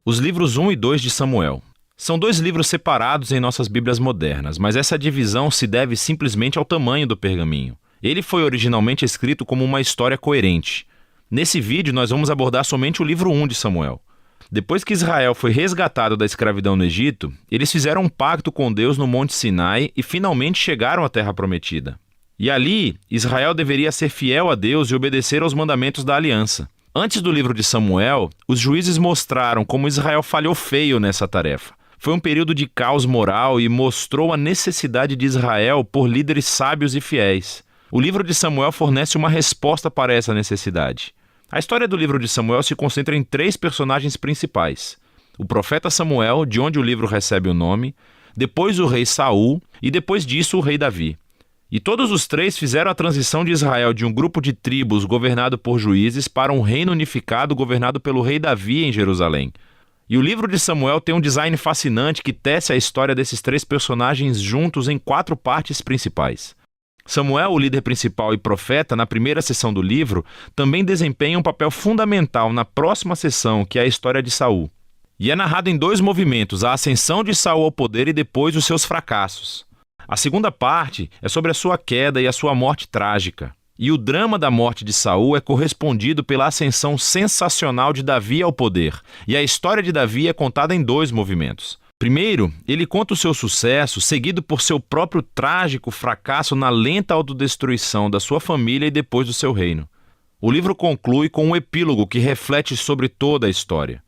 Os livros 1 e 2 de Samuel. São dois livros separados em nossas Bíblias modernas, mas essa divisão se deve simplesmente ao tamanho do pergaminho. Ele foi originalmente escrito como uma história coerente. Nesse vídeo, nós vamos abordar somente o livro 1 de Samuel. Depois que Israel foi resgatado da escravidão no Egito, eles fizeram um pacto com Deus no Monte Sinai e finalmente chegaram à Terra Prometida. E ali, Israel deveria ser fiel a Deus e obedecer aos mandamentos da aliança. Antes do livro de Samuel, os juízes mostraram como Israel falhou feio nessa tarefa. Foi um período de caos moral e mostrou a necessidade de Israel por líderes sábios e fiéis. O livro de Samuel fornece uma resposta para essa necessidade. A história do livro de Samuel se concentra em 3 personagens principais: o profeta Samuel, de onde o livro recebe o nome, depois o rei Saul e depois disso o rei Davi. E todos os 3 fizeram a transição de Israel de um grupo de tribos governado por juízes para um reino unificado governado pelo rei Davi em Jerusalém. E o livro de Samuel tem um design fascinante que tece a história desses 3 personagens juntos em 4 partes principais. Samuel, o líder principal e profeta, na primeira seção do livro, também desempenha um papel fundamental na próxima seção, que é a história de Saul. E é narrado em 2 movimentos, a ascensão de Saul ao poder e depois os seus fracassos. A segunda parte é sobre a sua queda e a sua morte trágica. E o drama da morte de Saul é correspondido pela ascensão sensacional de Davi ao poder. E a história de Davi é contada em 2 movimentos. Primeiro, ele conta o seu sucesso, seguido por seu próprio trágico fracasso na lenta autodestruição da sua família e depois do seu reino. O livro conclui com um epílogo que reflete sobre toda a história.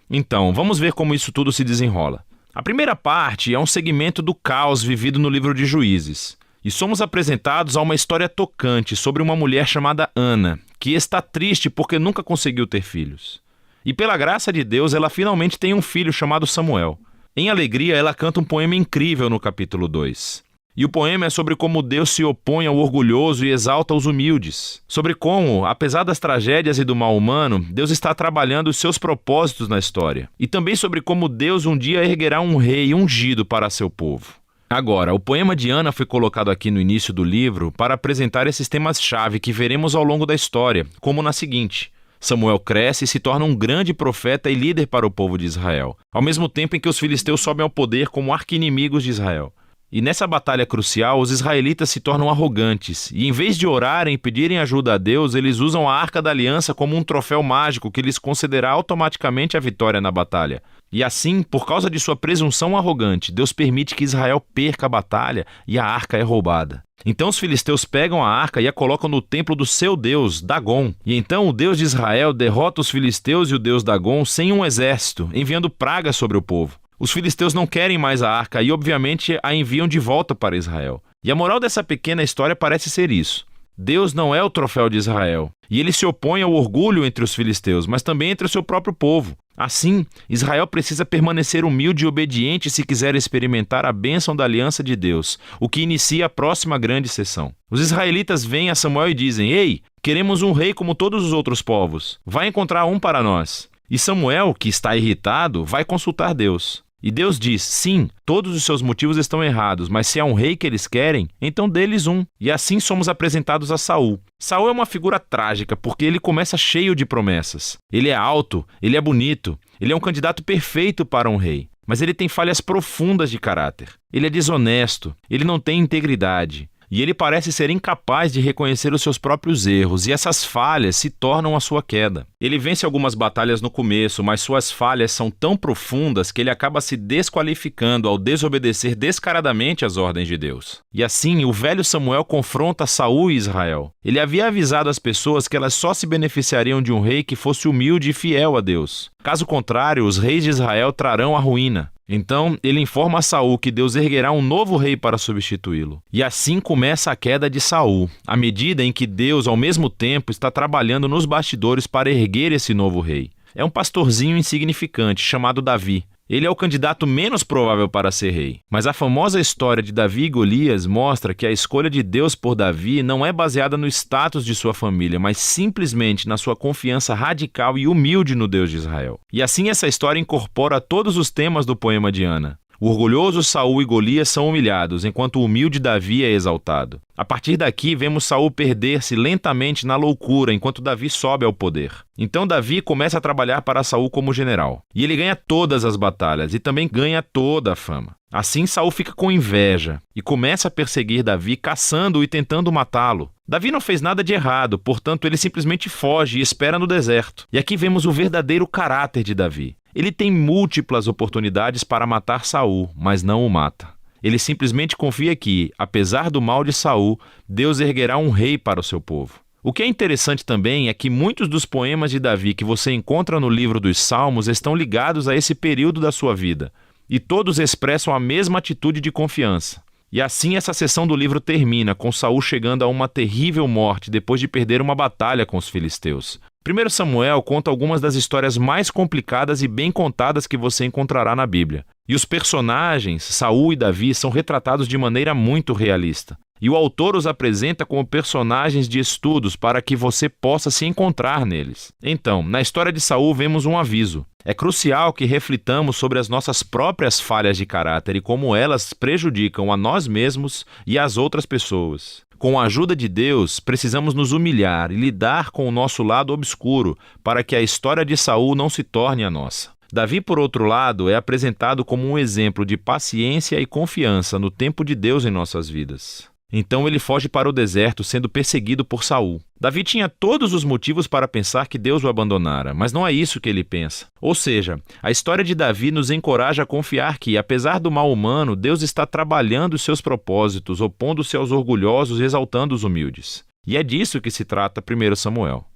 Então, vamos ver como isso tudo se desenrola. A primeira parte é um segmento do caos vivido no livro de Juízes. E somos apresentados a uma história tocante sobre uma mulher chamada Ana, que está triste porque nunca conseguiu ter filhos. E pela graça de Deus, ela finalmente tem um filho chamado Samuel. Em alegria, ela canta um poema incrível no capítulo 2. E o poema é sobre como Deus se opõe ao orgulhoso e exalta os humildes. Sobre como, apesar das tragédias e do mal humano, Deus está trabalhando os seus propósitos na história. E também sobre como Deus um dia erguerá um rei ungido para seu povo. Agora, o poema de Ana foi colocado aqui no início do livro para apresentar esses temas-chave que veremos ao longo da história, como na seguinte: Samuel cresce e se torna um grande profeta e líder para o povo de Israel, ao mesmo tempo em que os filisteus sobem ao poder como arqui-inimigos de Israel. E nessa batalha crucial, os israelitas se tornam arrogantes, e em vez de orarem e pedirem ajuda a Deus, eles usam a Arca da Aliança como um troféu mágico que lhes concederá automaticamente a vitória na batalha. E assim, por causa de sua presunção arrogante, Deus permite que Israel perca a batalha e a arca é roubada. Então os filisteus pegam a arca e a colocam no templo do seu deus, Dagon. E então o Deus de Israel derrota os filisteus e o deus Dagon sem um exército, enviando pragas sobre o povo. Os filisteus não querem mais a arca e, obviamente, a enviam de volta para Israel. E a moral dessa pequena história parece ser isso: Deus não é o troféu de Israel, e ele se opõe ao orgulho entre os filisteus, mas também entre o seu próprio povo. Assim, Israel precisa permanecer humilde e obediente se quiser experimentar a bênção da aliança de Deus, o que inicia a próxima grande sessão. Os israelitas vêm a Samuel e dizem: Ei, queremos um rei como todos os outros povos. Vai encontrar um para nós. E Samuel, que está irritado, vai consultar Deus. E Deus diz: sim, todos os seus motivos estão errados, mas se há um rei que eles querem, então dê-lhes um. E assim somos apresentados a Saul. Saul é uma figura trágica porque ele começa cheio de promessas. Ele é alto, ele é bonito, ele é um candidato perfeito para um rei. Mas ele tem falhas profundas de caráter. Ele é desonesto, ele não tem integridade. E ele parece ser incapaz de reconhecer os seus próprios erros, e essas falhas se tornam a sua queda. Ele vence algumas batalhas no começo, mas suas falhas são tão profundas que ele acaba se desqualificando ao desobedecer descaradamente às ordens de Deus. E assim, o velho Samuel confronta Saul e Israel. Ele havia avisado as pessoas que elas só se beneficiariam de um rei que fosse humilde e fiel a Deus. Caso contrário, os reis de Israel trarão a ruína. Então, ele informa a Saul que Deus erguerá um novo rei para substituí-lo. E assim começa a queda de Saul, à medida em que Deus, ao mesmo tempo, está trabalhando nos bastidores para erguer esse novo rei. É um pastorzinho insignificante, chamado Davi. Ele é o candidato menos provável para ser rei. Mas a famosa história de Davi e Golias mostra que a escolha de Deus por Davi não é baseada no status de sua família, mas simplesmente na sua confiança radical e humilde no Deus de Israel. E assim essa história incorpora todos os temas do poema de Ana. O orgulhoso Saul e Golias são humilhados, enquanto o humilde Davi é exaltado. A partir daqui, vemos Saul perder-se lentamente na loucura, enquanto Davi sobe ao poder. Então Davi começa a trabalhar para Saul como general. E ele ganha todas as batalhas e também ganha toda a fama. Assim, Saul fica com inveja e começa a perseguir Davi, caçando-o e tentando matá-lo. Davi não fez nada de errado, portanto ele simplesmente foge e espera no deserto. E aqui vemos o verdadeiro caráter de Davi. Ele tem múltiplas oportunidades para matar Saul, mas não o mata. Ele simplesmente confia que, apesar do mal de Saul, Deus erguerá um rei para o seu povo. O que é interessante também é que muitos dos poemas de Davi que você encontra no livro dos Salmos estão ligados a esse período da sua vida, e todos expressam a mesma atitude de confiança. E assim essa seção do livro termina, com Saul chegando a uma terrível morte depois de perder uma batalha com os filisteus. 1 Samuel conta algumas das histórias mais complicadas e bem contadas que você encontrará na Bíblia. E os personagens, Saul e Davi, são retratados de maneira muito realista. E o autor os apresenta como personagens de estudos para que você possa se encontrar neles. Então, na história de Saul vemos um aviso. É crucial que reflitamos sobre as nossas próprias falhas de caráter e como elas prejudicam a nós mesmos e às outras pessoas. Com a ajuda de Deus, precisamos nos humilhar e lidar com o nosso lado obscuro para que a história de Saul não se torne a nossa. Davi, por outro lado, é apresentado como um exemplo de paciência e confiança no tempo de Deus em nossas vidas. Então ele foge para o deserto, sendo perseguido por Saul. Davi tinha todos os motivos para pensar que Deus o abandonara, mas não é isso que ele pensa. Ou seja, a história de Davi nos encoraja a confiar que, apesar do mal humano, Deus está trabalhando os seus propósitos, opondo-se aos orgulhosos e exaltando os humildes. E é disso que se trata 1 Samuel.